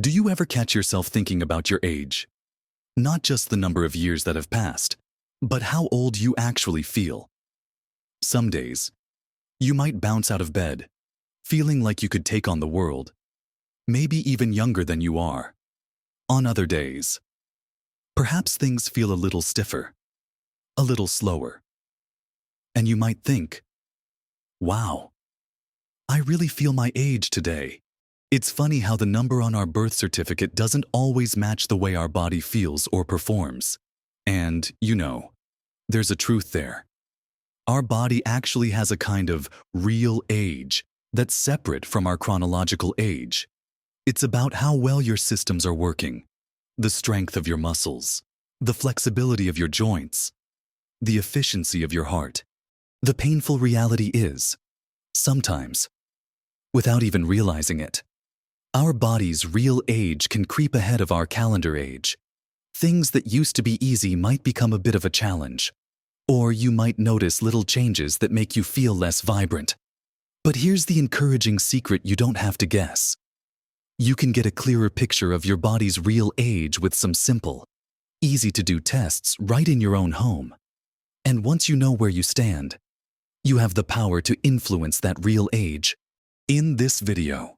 Do you ever catch yourself thinking about your age? Not just the number of years that have passed, but how old you actually feel. Some days, you might bounce out of bed, feeling like you could take on the world, maybe even younger than you are. On other days, perhaps things feel a little stiffer, a little slower. And you might think, wow, I really feel my age today. It's funny how the number on our birth certificate doesn't always match the way our body feels or performs. And, there's a truth there. Our body actually has a kind of real age that's separate from our chronological age. It's about how well your systems are working, the strength of your muscles, the flexibility of your joints, the efficiency of your heart. The painful reality is, sometimes, without even realizing it, our body's real age can creep ahead of our calendar age. Things that used to be easy might become a bit of a challenge, or you might notice little changes that make you feel less vibrant. But here's the encouraging secret you don't have to guess. You can get a clearer picture of your body's real age with some simple, easy-to-do tests right in your own home. And once you know where you stand, you have the power to influence that real age. In this video,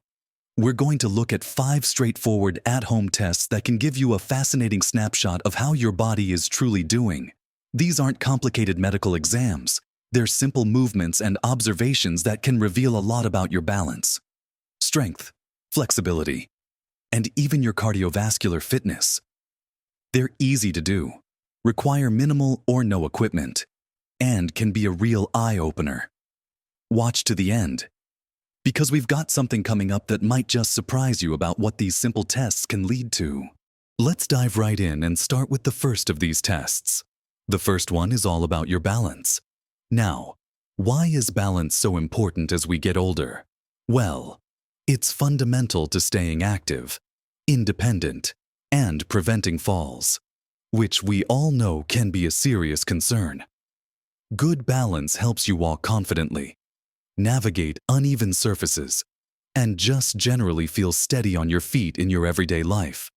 we're going to look at 5 straightforward at-home tests that can give you a fascinating snapshot of how your body is truly doing. These aren't complicated medical exams. They're simple movements and observations that can reveal a lot about your balance, strength, flexibility, and even your cardiovascular fitness. They're easy to do, require minimal or no equipment, and can be a real eye-opener. Watch to the end, because we've got something coming up that might just surprise you about what these simple tests can lead to. Let's dive right in and start with the first of these tests. The first one is all about your balance. Now, why is balance so important as we get older? Well, it's fundamental to staying active, independent, and preventing falls, which we all know can be a serious concern. Good balance helps you walk confidently, navigate uneven surfaces, and just generally feel steady on your feet in your everyday life.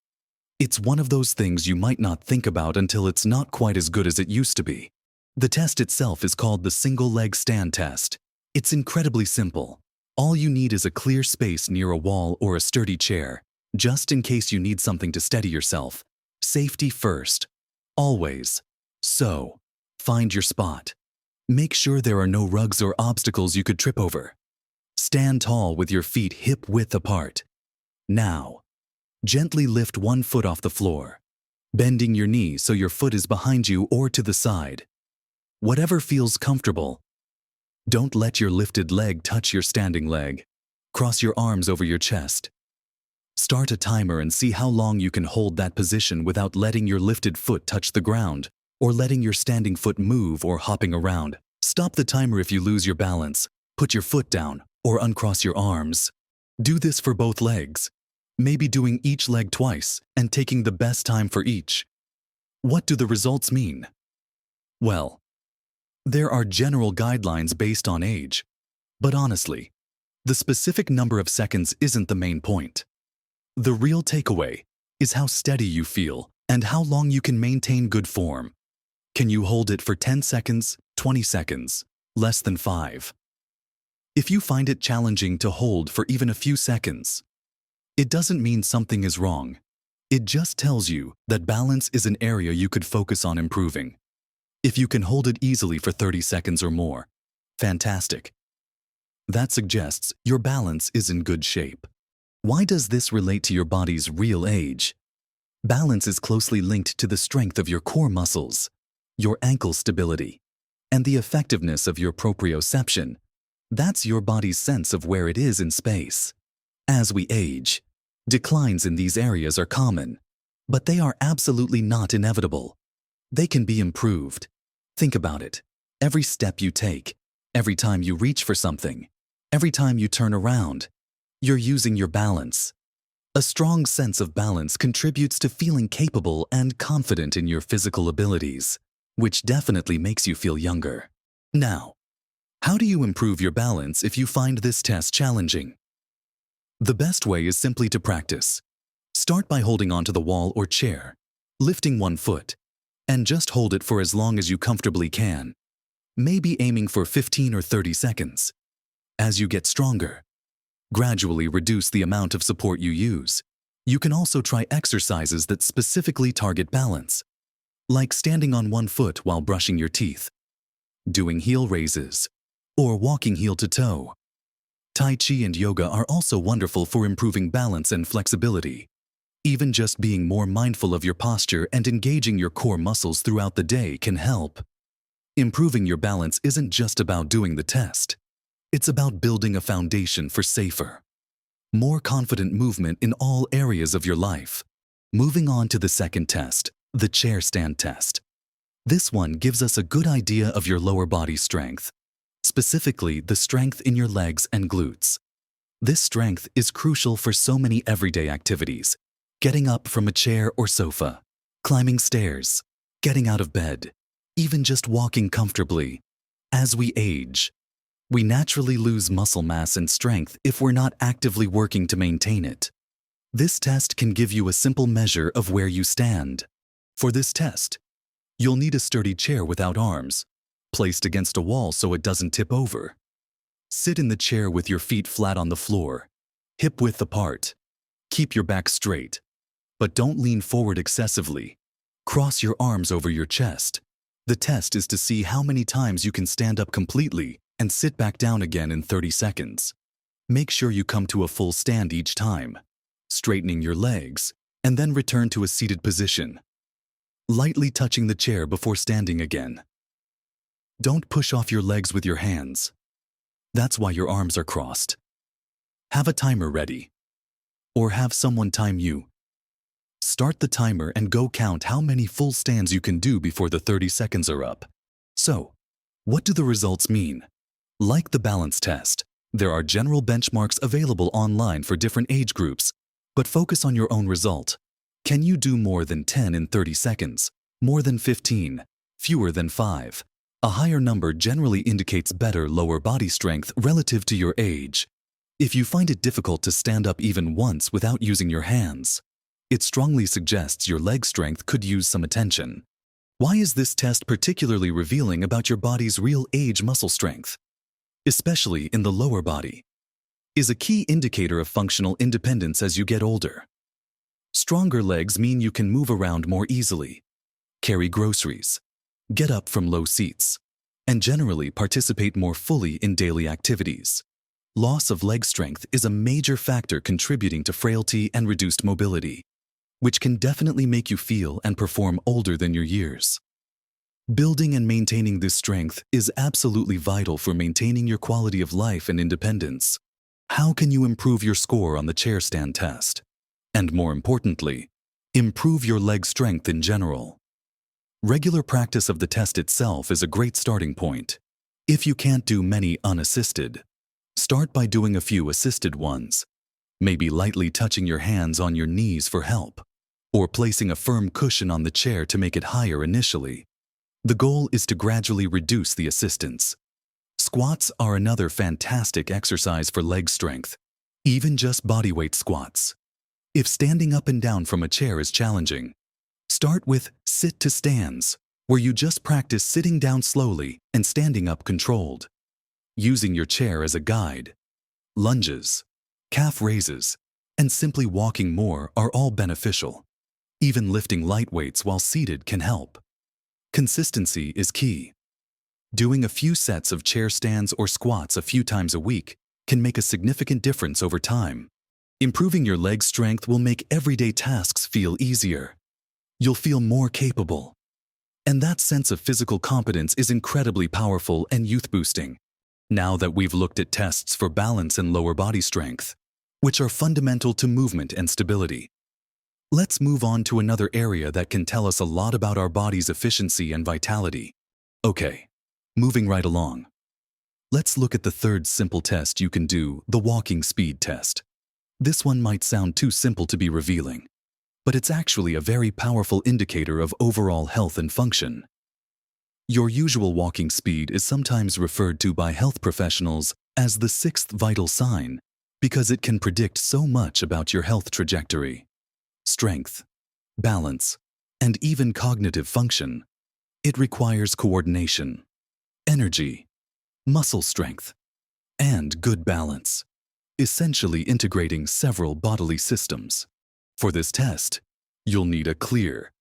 It's one of those things you might not think about until it's not quite as good as it used to be. The test itself is called the single leg stand test. It's incredibly simple. All you need is a clear space near a wall or a sturdy chair, just in case you need something to steady yourself. Safety first, always. So, find your spot. Make sure there are no rugs or obstacles you could trip over. Stand tall with your feet hip-width apart. Now, gently lift one foot off the floor, bending your knee so your foot is behind you or to the side. Whatever feels comfortable. Don't let your lifted leg touch your standing leg. Cross your arms over your chest. Start a timer and see how long you can hold that position without letting your lifted foot touch the ground, or letting your standing foot move or hopping around. Stop the timer if you lose your balance, put your foot down, or uncross your arms. Do this for both legs, maybe doing each leg twice and taking the best time for each. What do the results mean? Well, there are general guidelines based on age, but honestly, the specific number of seconds isn't the main point. The real takeaway is how steady you feel and how long you can maintain good form. Can you hold it for 10 seconds, 20 seconds, less than 5? If you find it challenging to hold for even a few seconds, it doesn't mean something is wrong. It just tells you that balance is an area you could focus on improving. If you can hold it easily for 30 seconds or more, fantastic. That suggests your balance is in good shape. Why does this relate to your body's real age? Balance is closely linked to the strength of your core muscles, your ankle stability, and the effectiveness of your proprioception. That's your body's sense of where it is in space. As we age, declines in these areas are common, but they are absolutely not inevitable. They can be improved. Think about it. Every step you take, every time you reach for something, every time you turn around, you're using your balance. A strong sense of balance contributes to feeling capable and confident in your physical abilities, which definitely makes you feel younger. Now, how do you improve your balance if you find this test challenging? The best way is simply to practice. Start by holding onto the wall or chair, lifting one foot, and just hold it for as long as you comfortably can, maybe aiming for 15 or 30 seconds. As you get stronger, gradually reduce the amount of support you use. You can also try exercises that specifically target balance, like standing on one foot while brushing your teeth, doing heel raises, or walking heel to toe. Tai Chi and yoga are also wonderful for improving balance and flexibility. Even just being more mindful of your posture and engaging your core muscles throughout the day can help. Improving your balance isn't just about doing the test. It's about building a foundation for safer, more confident movement in all areas of your life. Moving on to the second test, the chair stand test. This one gives us a good idea of your lower body strength, specifically the strength in your legs and glutes. This strength is crucial for so many everyday activities: getting up from a chair or sofa, climbing stairs, getting out of bed, even just walking comfortably. As we age, we naturally lose muscle mass and strength if we're not actively working to maintain it. This test can give you a simple measure of where you stand. For this test, you'll need a sturdy chair without arms, placed against a wall so it doesn't tip over. Sit in the chair with your feet flat on the floor, hip width apart. Keep your back straight, but don't lean forward excessively. Cross your arms over your chest. The test is to see how many times you can stand up completely and sit back down again in 30 seconds. Make sure you come to a full stand each time, straightening your legs, and then return to a seated position, lightly touching the chair before standing again. Don't push off your legs with your hands. That's why your arms are crossed. Have a timer ready, or have someone time you. Start the timer and go count how many full stands you can do before the 30 seconds are up. So, what do the results mean? Like the balance test, there are general benchmarks available online for different age groups, but focus on your own result. Can you do more than 10 in 30 seconds? More than 15? Fewer than 5? A higher number generally indicates better lower body strength relative to your age. If you find it difficult to stand up even once without using your hands, it strongly suggests your leg strength could use some attention. Why is this test particularly revealing about your body's real age muscle strength, especially in the lower body? Is a key indicator of functional independence as you get older. Stronger legs mean you can move around more easily, carry groceries, get up from low seats, and generally participate more fully in daily activities. Loss of leg strength is a major factor contributing to frailty and reduced mobility, which can definitely make you feel and perform older than your years. Building and maintaining this strength is absolutely vital for maintaining your quality of life and independence. How can you improve your score on the chair stand test? And more importantly, improve your leg strength in general. Regular practice of the test itself is a great starting point. If you can't do many unassisted, start by doing a few assisted ones. Maybe lightly touching your hands on your knees for help, or placing a firm cushion on the chair to make it higher initially. The goal is to gradually reduce the assistance. Squats are another fantastic exercise for leg strength, even just bodyweight squats. If standing up and down from a chair is challenging, start with sit to stands, where you just practice sitting down slowly and standing up controlled. Using your chair as a guide, lunges, calf raises, and simply walking more are all beneficial. Even lifting light weights while seated can help. Consistency is key. Doing a few sets of chair stands or squats a few times a week can make a significant difference over time. Improving your leg strength will make everyday tasks feel easier. You'll feel more capable. And that sense of physical competence is incredibly powerful and youth-boosting. Now that we've looked at tests for balance and lower body strength, which are fundamental to movement and stability, let's move on to another area that can tell us a lot about our body's efficiency and vitality. Okay, moving right along. Let's look at the third simple test you can do, the walking speed test. This one might sound too simple to be revealing, but it's actually a very powerful indicator of overall health and function. Your usual walking speed is sometimes referred to by health professionals as the sixth vital sign because it can predict so much about your health trajectory. strength, balance, and even cognitive function. It requires coordination, energy, muscle strength, and good balance, essentially integrating several bodily systems. For this test, you'll need a clear,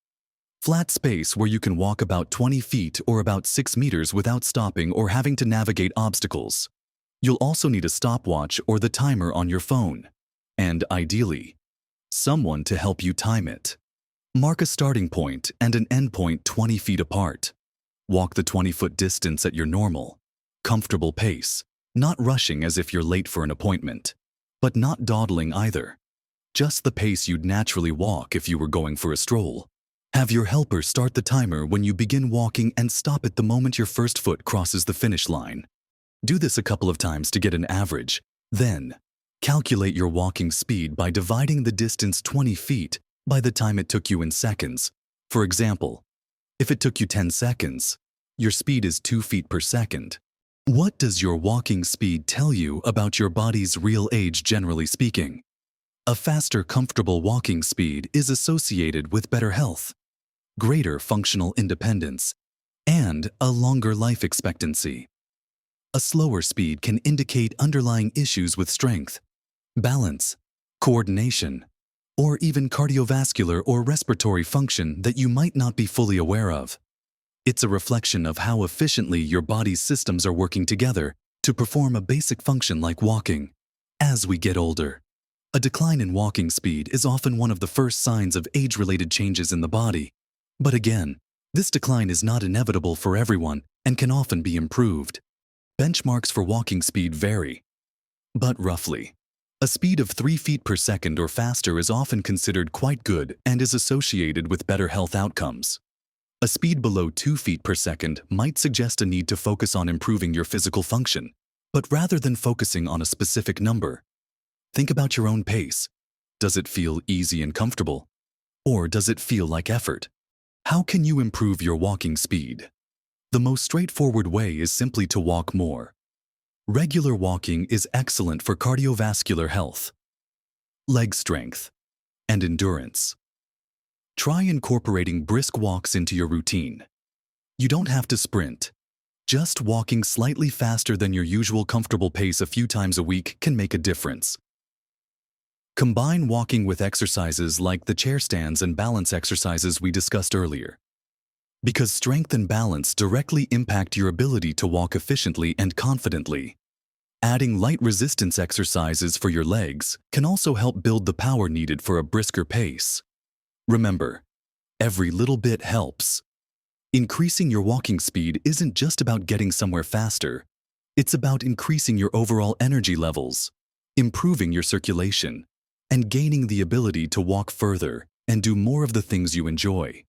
flat space where you can walk about 20 feet or about 6 meters without stopping or having to navigate obstacles. You'll also need a stopwatch or the timer on your phone, and ideally, someone to help you time it. Mark a starting point and an end point 20 feet apart. Walk the 20-foot distance at your normal, comfortable pace, not rushing as if you're late for an appointment, but not dawdling either. Just the pace you'd naturally walk if you were going for a stroll. Have your helper start the timer when you begin walking and stop it the moment your first foot crosses the finish line. Do this a couple of times to get an average. Then, calculate your walking speed by dividing the distance 20 feet by the time it took you in seconds. For example, if it took you 10 seconds, your speed is 2 feet per second. What does your walking speed tell you about your body's real age, generally speaking? A faster, comfortable walking speed is associated with better health, greater functional independence, and a longer life expectancy. A slower speed can indicate underlying issues with strength, balance, coordination, or even cardiovascular or respiratory function that you might not be fully aware of. It's a reflection of how efficiently your body's systems are working together to perform a basic function like walking. As we get older, a decline in walking speed is often one of the first signs of age-related changes in the body. But again, this decline is not inevitable for everyone and can often be improved. Benchmarks for walking speed vary, but roughly, a speed of 3 feet per second or faster is often considered quite good and is associated with better health outcomes. A speed below 2 feet per second might suggest a need to focus on improving your physical function, but rather than focusing on a specific number, think about your own pace. Does it feel easy and comfortable? Or does it feel like effort? How can you improve your walking speed? The most straightforward way is simply to walk more. Regular walking is excellent for cardiovascular health, leg strength, and endurance. Try incorporating brisk walks into your routine. You don't have to sprint. Just walking slightly faster than your usual comfortable pace a few times a week can make a difference. Combine walking with exercises like the chair stands and balance exercises we discussed earlier. Because strength and balance directly impact your ability to walk efficiently and confidently. Adding light resistance exercises for your legs can also help build the power needed for a brisker pace. Remember, every little bit helps. Increasing your walking speed isn't just about getting somewhere faster. It's about increasing your overall energy levels, improving your circulation, and gaining the ability to walk further and do more of the things you enjoy.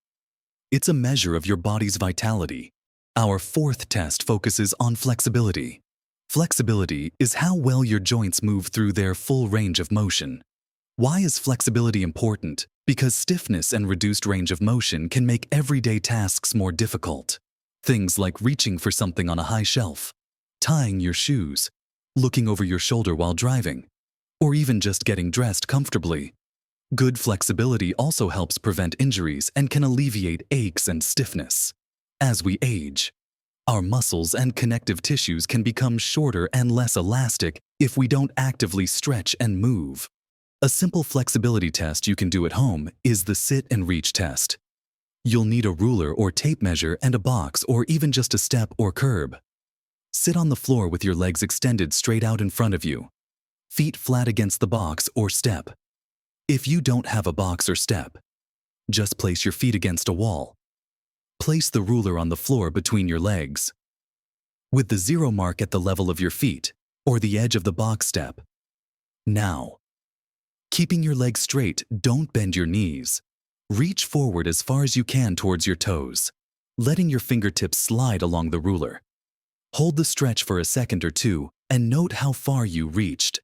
It's a measure of your body's vitality. Our fourth test focuses on flexibility. Flexibility is how well your joints move through their full range of motion. Why is flexibility important? Because stiffness and reduced range of motion can make everyday tasks more difficult. Things like reaching for something on a high shelf, tying your shoes, looking over your shoulder while driving, or even just getting dressed comfortably. Good flexibility also helps prevent injuries and can alleviate aches and stiffness. As we age, our muscles and connective tissues can become shorter and less elastic if we don't actively stretch and move. A simple flexibility test you can do at home is the sit and reach test. You'll need a ruler or tape measure and a box or even just a step or curb. Sit on the floor with your legs extended straight out in front of you, feet flat against the box or step. If you don't have a box or step, just place your feet against a wall. Place the ruler on the floor between your legs, with the 0 mark at the level of your feet or the edge of the box step. Now, keeping your legs straight, don't bend your knees. Reach forward as far as you can towards your toes, letting your fingertips slide along the ruler. Hold the stretch for a second or two and note how far you reached.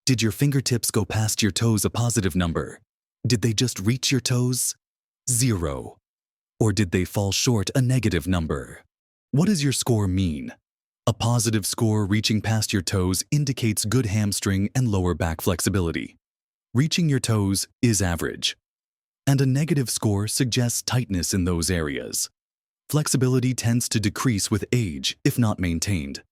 Did your fingertips go past your toes a positive number? Did they just reach your toes? 0. Or did they fall short a negative number? What does your score mean? A positive score reaching past your toes indicates good hamstring and lower back flexibility. Reaching your toes is average. and a negative score suggests tightness in those areas. Flexibility tends to decrease with age if not maintained.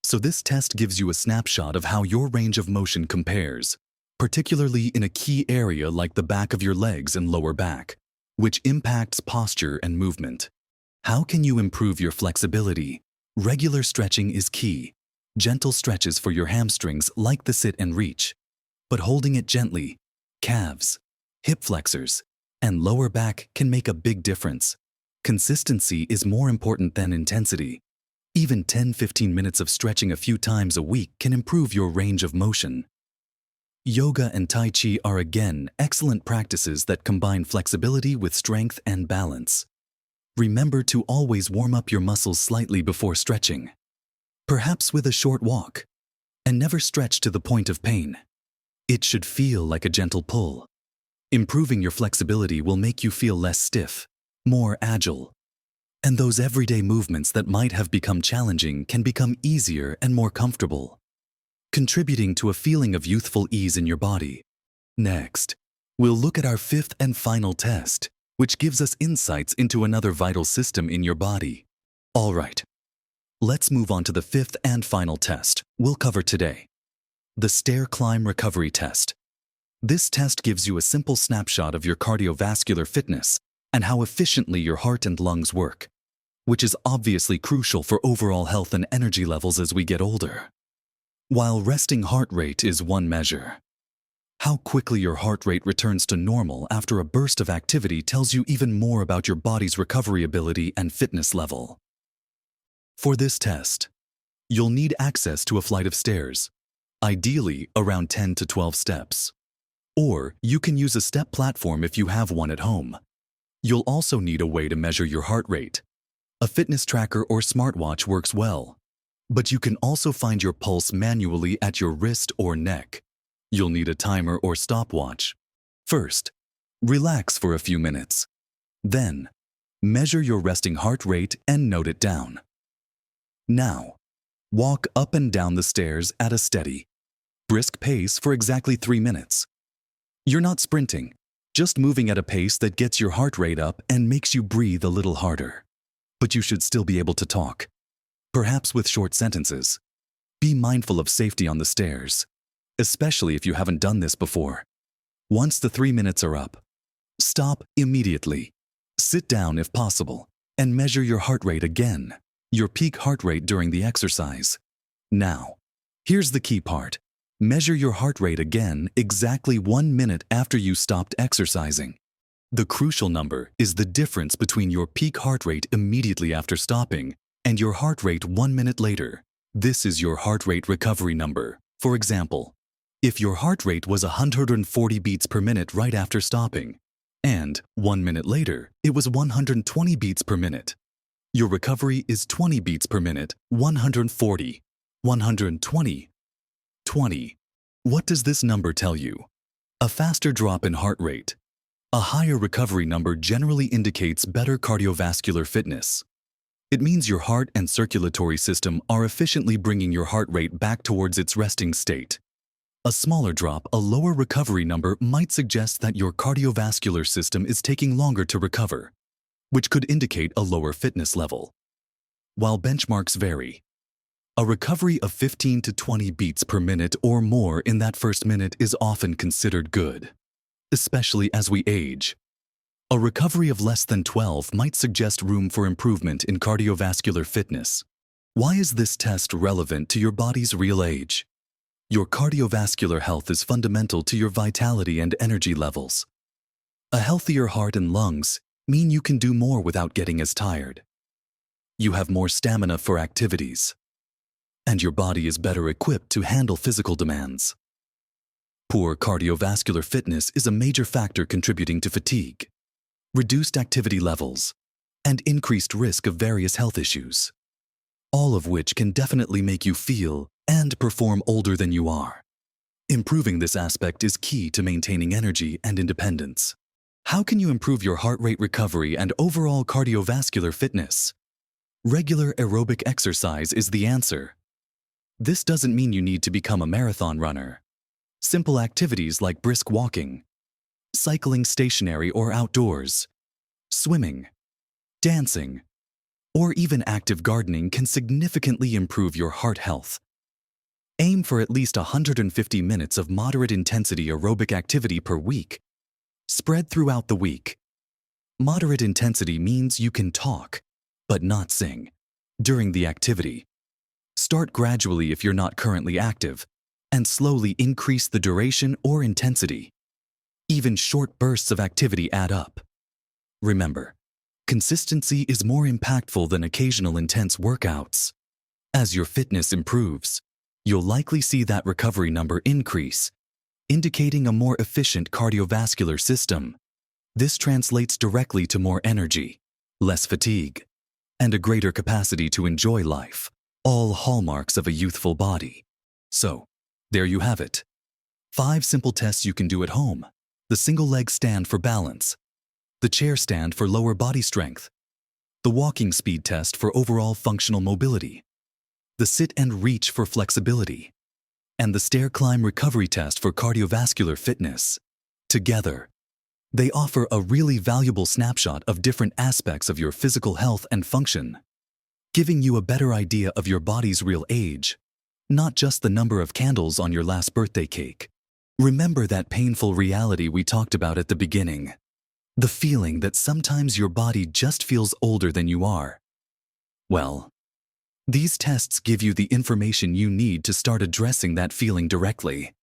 So this test gives you a snapshot of how your range of motion compares, particularly in a key area like the back of your legs and lower back, which impacts posture and movement. How can you improve your flexibility? Regular stretching is key. Gentle stretches for your hamstrings like the sit and reach, but holding it gently, calves, hip flexors, and lower back can make a big difference. Consistency is more important than intensity. Even 10-15 minutes of stretching a few times a week can improve your range of motion. Yoga and Tai Chi are again excellent practices that combine flexibility with strength and balance. Remember to always warm up your muscles slightly before stretching, perhaps with a short walk, and never stretch to the point of pain. It should feel like a gentle pull. Improving your flexibility will make you feel less stiff, more agile, and those everyday movements that might have become challenging can become easier and more comfortable, contributing to a feeling of youthful ease in your body. Next, we'll look at our fifth and final test, which gives us insights into another vital system in your body. All right, let's move on to the fifth and final test we'll cover today, the stair climb recovery test. This test gives you a simple snapshot of your cardiovascular fitness and how efficiently your heart and lungs work, which is obviously crucial for overall health and energy levels as we get older. While resting heart rate is one measure, how quickly your heart rate returns to normal after a burst of activity tells you even more about your body's recovery ability and fitness level. For this test, you'll need access to a flight of stairs, ideally around 10 to 12 steps. Or you can use a step platform if you have one at home. You'll also need a way to measure your heart rate. A fitness tracker or smartwatch works well, but you can also find your pulse manually at your wrist or neck. You'll need a timer or stopwatch. First, relax for a few minutes. Then, measure your resting heart rate and note it down. Now, walk up and down the stairs at a steady, brisk pace for exactly 3 minutes. You're not sprinting, just moving at a pace that gets your heart rate up and makes you breathe a little harder. But you should still be able to talk, perhaps with short sentences. Be mindful of safety on the stairs, especially if you haven't done this before. Once the 3 minutes are up, stop immediately. Sit down if possible, and measure your heart rate again, your peak heart rate during the exercise. Now, here's the key part. Measure your heart rate again exactly 1 minute after you stopped exercising. The crucial number is the difference between your peak heart rate immediately after stopping and your heart rate 1 minute later. This is your heart rate recovery number. For example, if your heart rate was 140 beats per minute right after stopping, and 1 minute later it was 120 beats per minute, your recovery is 20 beats per minute, 140, 120, 20. What does this number tell you? A faster drop in heart rate. A higher recovery number generally indicates better cardiovascular fitness. It means your heart and circulatory system are efficiently bringing your heart rate back towards its resting state. A smaller drop, a lower recovery number, might suggest that your cardiovascular system is taking longer to recover, which could indicate a lower fitness level. While benchmarks vary, a recovery of 15 to 20 beats per minute or more in that first minute is often considered good, especially as we age. A recovery of less than 12 might suggest room for improvement in cardiovascular fitness. Why is this test relevant to your body's real age? Your cardiovascular health is fundamental to your vitality and energy levels. A healthier heart and lungs mean you can do more without getting as tired. You have more stamina for activities, and your body is better equipped to handle physical demands. Poor cardiovascular fitness is a major factor contributing to fatigue, reduced activity levels, and increased risk of various health issues, all of which can definitely make you feel and perform older than you are. Improving this aspect is key to maintaining energy and independence. How can you improve your heart rate recovery and overall cardiovascular fitness? Regular aerobic exercise is the answer. This doesn't mean you need to become a marathon runner. Simple activities like brisk walking, cycling stationary or outdoors, swimming, dancing, or even active gardening can significantly improve your heart health. Aim for at least 150 minutes of moderate intensity aerobic activity per week, spread throughout the week. Moderate intensity means you can talk, but not sing, during the activity. Start gradually if you're not currently active, and slowly increase the duration or intensity. Even short bursts of activity add up. Remember, consistency is more impactful than occasional intense workouts. As your fitness improves, you'll likely see that recovery number increase, indicating a more efficient cardiovascular system. This translates directly to more energy, less fatigue, and a greater capacity to enjoy life, all hallmarks of a youthful body. So, there you have it. 5 simple tests you can do at home. The single leg stand for balance, the chair stand for lower body strength, the walking speed test for overall functional mobility, the sit and reach for flexibility, and the stair climb recovery test for cardiovascular fitness. Together, they offer a really valuable snapshot of different aspects of your physical health and function, giving you a better idea of your body's real age, not just the number of candles on your last birthday cake. Remember that painful reality we talked about at the beginning, the feeling that sometimes your body just feels older than you are. Well, these tests give you the information you need to start addressing that feeling directly.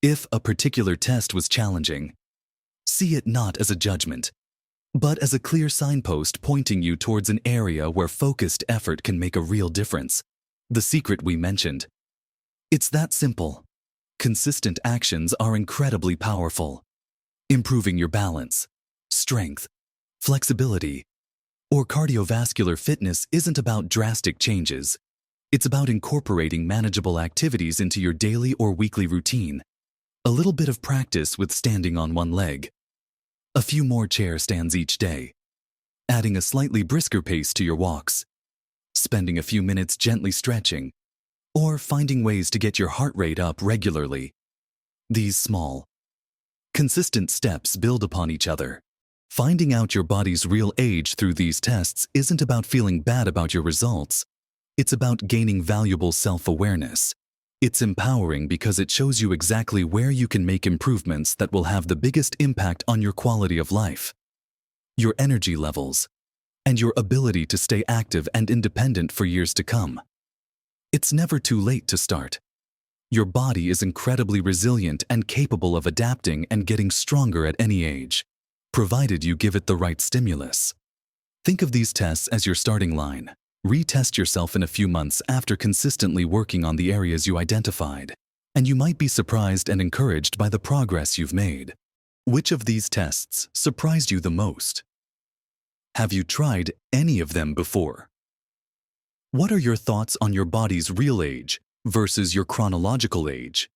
If a particular test was challenging, see it not as a judgment, but as a clear signpost pointing you towards an area where focused effort can make a real difference. The secret we mentioned. It's that simple. Consistent actions are incredibly powerful. Improving your balance, strength, flexibility, or cardiovascular fitness isn't about drastic changes. It's about incorporating manageable activities into your daily or weekly routine. A little bit of practice with standing on one leg, a few more chair stands each day, adding a slightly brisker pace to your walks, spending a few minutes gently stretching, or finding ways to get your heart rate up regularly. These small, consistent steps build upon each other. Finding out your body's real age through these tests isn't about feeling bad about your results. It's about gaining valuable self-awareness. It's empowering because it shows you exactly where you can make improvements that will have the biggest impact on your quality of life, your energy levels, and your ability to stay active and independent for years to come. It's never too late to start. Your body is incredibly resilient and capable of adapting and getting stronger at any age, provided you give it the right stimulus. Think of these tests as your starting line. Retest yourself in a few months after consistently working on the areas you identified, and you might be surprised and encouraged by the progress you've made. Which of these tests surprised you the most? Have you tried any of them before? What are your thoughts on your body's real age versus your chronological age?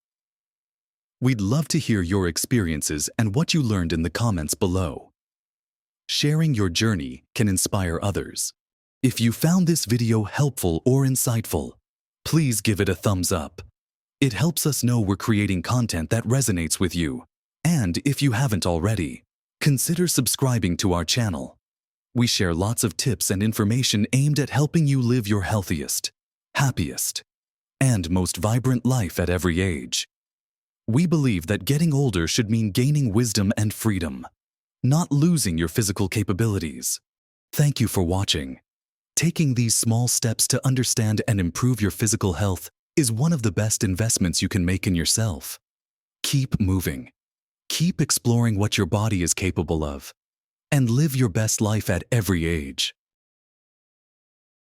We'd love to hear your experiences and what you learned in the comments below. Sharing your journey can inspire others. If you found this video helpful or insightful, please give it a thumbs up. It helps us know we're creating content that resonates with you. And if you haven't already, consider subscribing to our channel. We share lots of tips and information aimed at helping you live your healthiest, happiest, and most vibrant life at every age. We believe that getting older should mean gaining wisdom and freedom, not losing your physical capabilities. Thank you for watching. Taking these small steps to understand and improve your physical health is one of the best investments you can make in yourself. Keep moving. Keep exploring what your body is capable of, and live your best life at every age.